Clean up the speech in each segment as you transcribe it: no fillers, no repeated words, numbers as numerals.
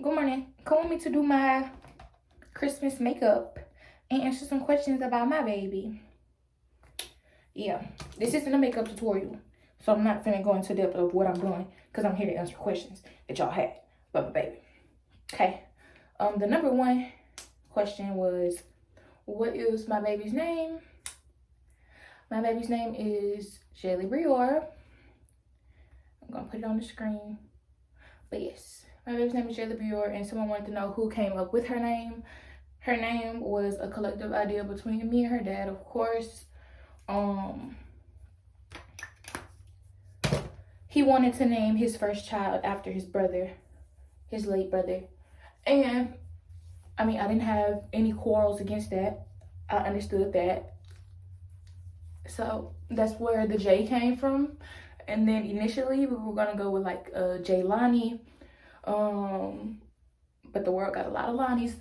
Good morning. Come with me to do my Christmas makeup and answer some questions about my baby. Yeah, this isn't a makeup tutorial, so I'm not finna go into depth of what I'm doing because I'm here to answer questions that y'all had about my baby. Okay. The number one question was, what is my baby's name? My baby's name is Jaylee Brior. I'm gonna put it on the screen. But yes, my baby's name is Jaylee Brior, and someone wanted to know who came up with her name. Her name was a collective idea between me and her dad, of course. He wanted to name his first child after his brother, his late brother. And I mean, I didn't have any quarrels against that. I understood that. So that's where the J came from. And then initially we were gonna go with like Jaylani. But the world got a lot of Lonnies.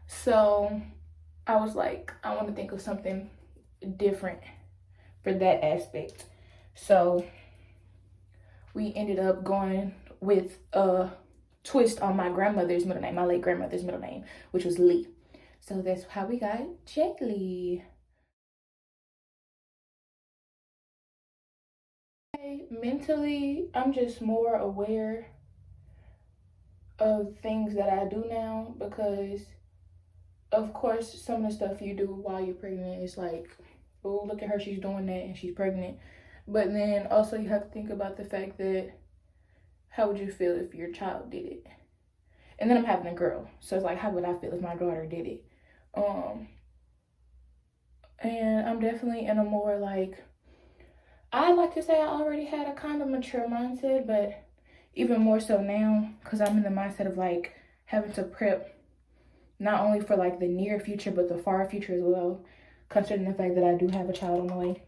So I was like, I want to think of something different for that aspect. So we ended up going with a twist on my grandmother's middle name, my late grandmother's middle name, which was Lee. So that's how we got Jaylee. Mentally, I'm just more aware of things that I do now because, of course, some of the stuff you do while you're pregnant is like, oh, look at her, she's doing that and she's pregnant. But then also you have to think about the fact that how would you feel if your child did it? And then I'm having a girl, so it's like, how would I feel if my daughter did it? And I'm definitely in a more like, I like to say I already had a kind of mature mindset, but even more so now, because I'm in the mindset of like having to prep not only for like the near future, but the far future as well, considering the fact that I do have a child on the way.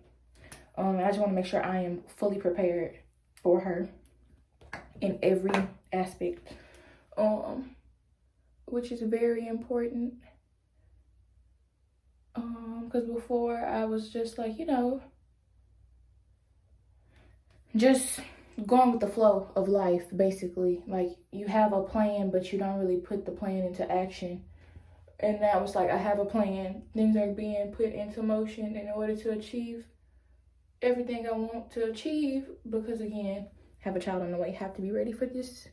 I just want to make sure I am fully prepared for her in every aspect, which is very important. Because before I was just like, just going with the flow of life, basically. Like, you have a plan, but you don't really put the plan into action. And now it's like, I have a plan. Things are being put into motion in order to achieve everything I want to achieve. Because, again, have a child on the way, have to be ready for this.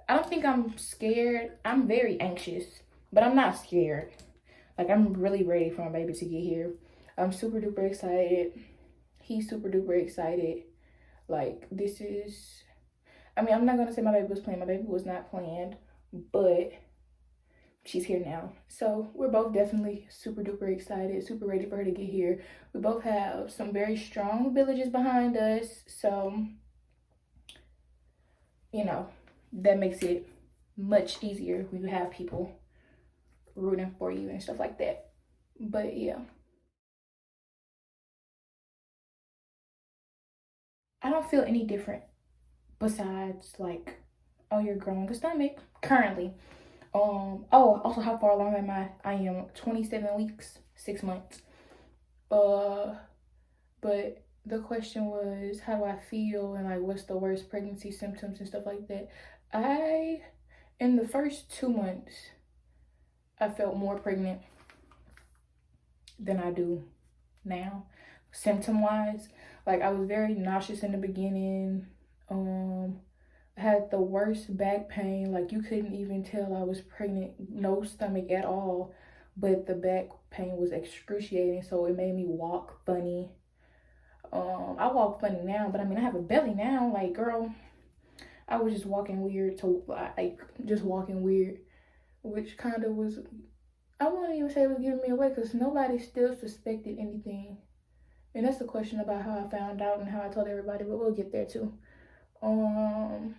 I don't think I'm scared. I'm very anxious, but I'm not scared. Like, I'm really ready for my baby to get here. I'm super duper excited. He's super duper excited. Like, this is, I mean, I'm not gonna say my baby was planned. My baby was not planned, but she's here now. So we're both definitely super duper excited, super ready for her to get here. We both have some very strong villages behind us. So, that makes it much easier when you have people rooting for you and stuff like that. But yeah. I don't feel any different besides like, oh, you're growing a stomach currently. Also, how far along am I? I am 27 weeks, 6 months. But the question was, how do I feel and like what's the worst pregnancy symptoms and stuff like that. In the first 2 months, I felt more pregnant than I do now, symptom wise. Like, I was very nauseous in the beginning. I had the worst back pain. Like, you couldn't even tell I was pregnant. No stomach at all, but the back pain was excruciating, so it made me walk funny. I walk funny now, but I mean, I have a belly now. Like, girl, I was just walking weird to like just walking weird, which kind of was, I wouldn't even say it was giving me away because nobody still suspected anything. And that's the question about how I found out and how I told everybody, but we'll get there too. Um,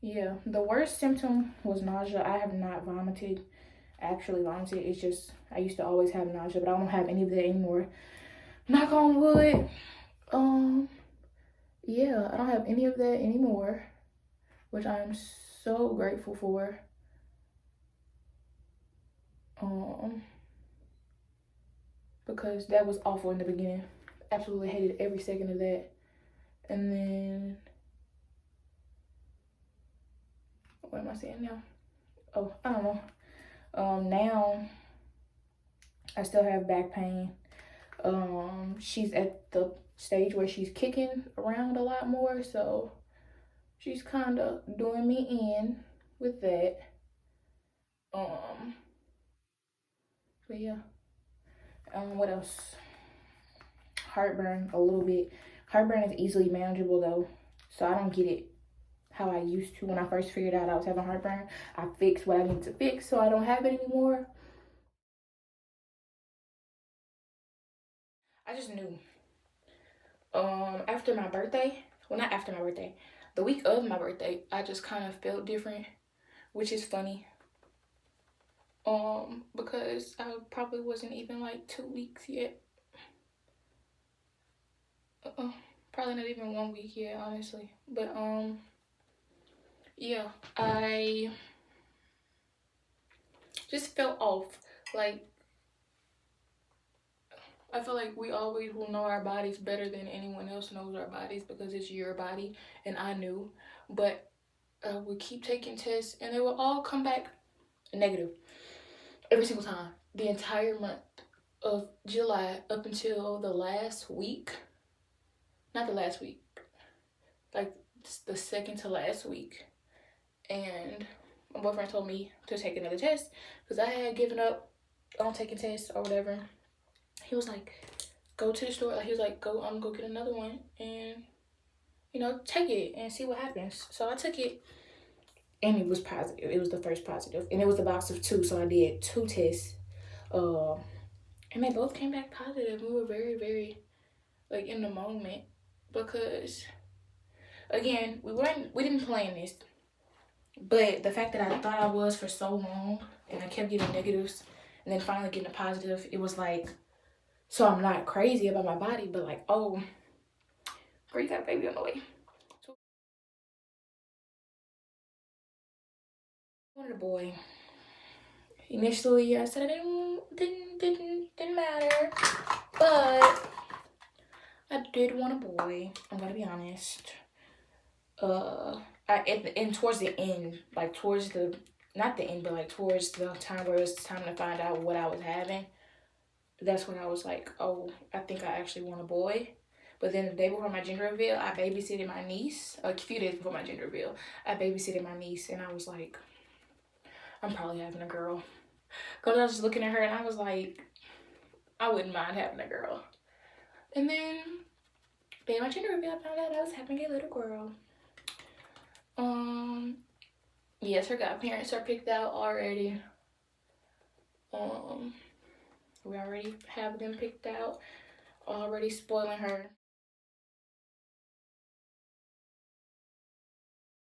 yeah, the worst symptom was nausea. I have not actually vomited. It's just, I used to always have nausea, but I don't have any of that anymore. Knock on wood. Yeah, I don't have any of that anymore, which I am so grateful for. Because that was awful in the beginning. Absolutely hated every second of that. And then, what am I saying now? Oh, I don't know. Now I still have back pain. She's at the stage where she's kicking around a lot more, so she's kind of doing me in with that. Um, but yeah. What else? Heartburn a little bit. Heartburn is easily manageable though, so I don't get it how I used to when I first figured out I was having heartburn. I fixed what I needed to fix so I don't have it anymore. I just knew. After my birthday, well, not after my birthday, the week of my birthday, I just kind of felt different, which is funny. Because I probably wasn't even like 2 weeks yet. Probably not even 1 week yet, honestly. But yeah, I just felt off. Like, I feel like we always will know our bodies better than anyone else knows our bodies because it's your body, and I knew. But I would keep taking tests, and they would all come back negative every single time. The entire month of July up until the last week, not the last week, like the second to last week. And my boyfriend told me to take another test because I had given up on taking tests or whatever. He was like, go to the store. Like, he was like, go get another one and, you know, take it and see what happens. So I took it and it was positive. It was the first positive. And it was a box of two. So I did 2 tests. And they both came back positive. We were very, very, like, in the moment because, again, we didn't plan this. But the fact that I thought I was for so long and I kept getting negatives and then finally getting a positive, it was like, so I'm not crazy about my body, but like, oh, girl, you got a baby on the way. So I wanted a boy. Initially, I said it didn't matter, but I did want a boy. I'm gonna be honest. And towards the end, like towards the not the end, but like towards the time where it was time to find out what I was having, that's when I was like, oh, I think I actually want a boy. But then the day before my gender reveal, I babysitted my niece. A few days before my gender reveal, I babysitted my niece, and I was like, I'm probably having a girl. Because I was just looking at her, and I was like, I wouldn't mind having a girl. And then, day of my gender reveal, I found out I was having a little girl. Yes, her godparents are picked out already. We already have them picked out. Already spoiling her.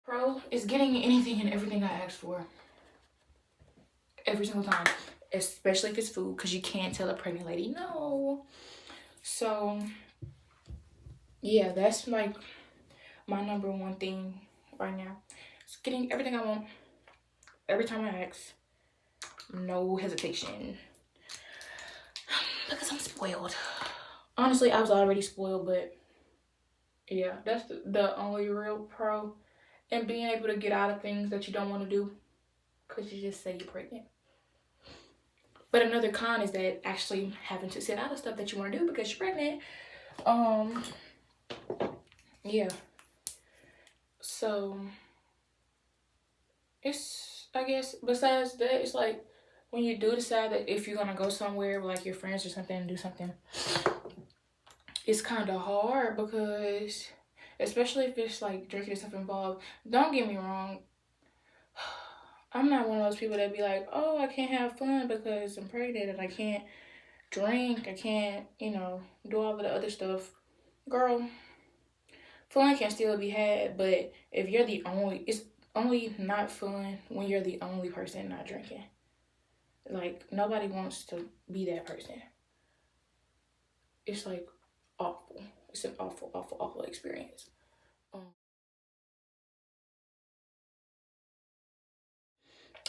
Pro is getting anything and everything I asked for. Every single time. Especially if it's food, because you can't tell a pregnant lady no. So, yeah, that's like my number one thing right now. It's getting everything I want. Every time I ask. No hesitation. Because I'm spoiled. Honestly, I was already spoiled, but yeah, that's the only real pro. And being able to get out of things that you don't want to do because you just say you're pregnant. But another con is that actually having to sit out of stuff that you want to do because you're pregnant. Yeah. So it's, I guess, besides that, it's like when you do decide that if you're gonna go somewhere with like your friends or something and do something, it's kind of hard because, especially if it's like drinking and stuff involved. Don't get me wrong, I'm not one of those people that be like, oh, I can't have fun because I'm pregnant and I can't drink, I can't, you know, do all of the other stuff. Girl, fun can still be had, but if you're the only, it's only not fun when you're the only person not drinking. Like, nobody wants to be that person. It's like awful. It's an awful, awful, awful experience.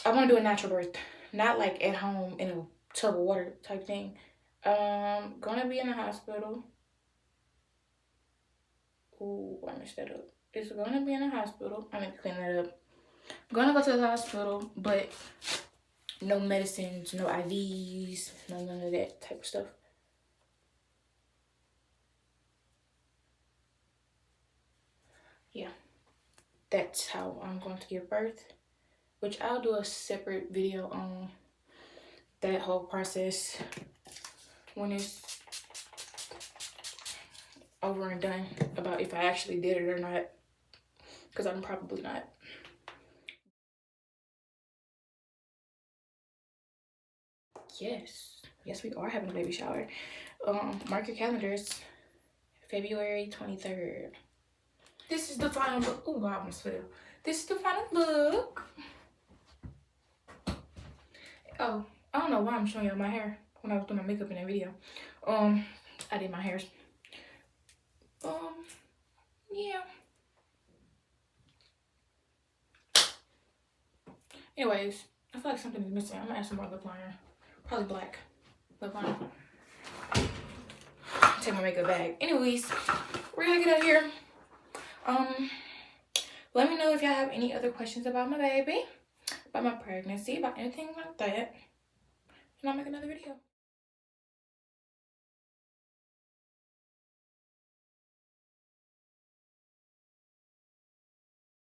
I want to do a natural birth, not like at home in a tub of water type thing. Gonna be in the hospital Ooh, I messed that up. It's gonna be in the hospital. I need to clean that up. I'm gonna go to the hospital, but no medicines, no IVs, none of that type of stuff. Yeah, that's how I'm going to give birth, which I'll do a separate video on that whole process when it's over and done, about if I actually did it or not, because I'm probably not. Yes, we are having a baby shower. Mark your calendars, February 23rd. This is the final look. Oh, I almost fell. This is the final look. Oh, I don't know why I'm showing y'all my hair when I was doing my makeup in that video. I did my hairs. Yeah. Anyways, I feel like something is missing. I'm gonna add some more lip liner. Probably black lip liner. Take my makeup bag. Anyways, we're gonna get out of here. Let me know if y'all have any other questions about my baby, about my pregnancy, about anything like that, and I'll make another video.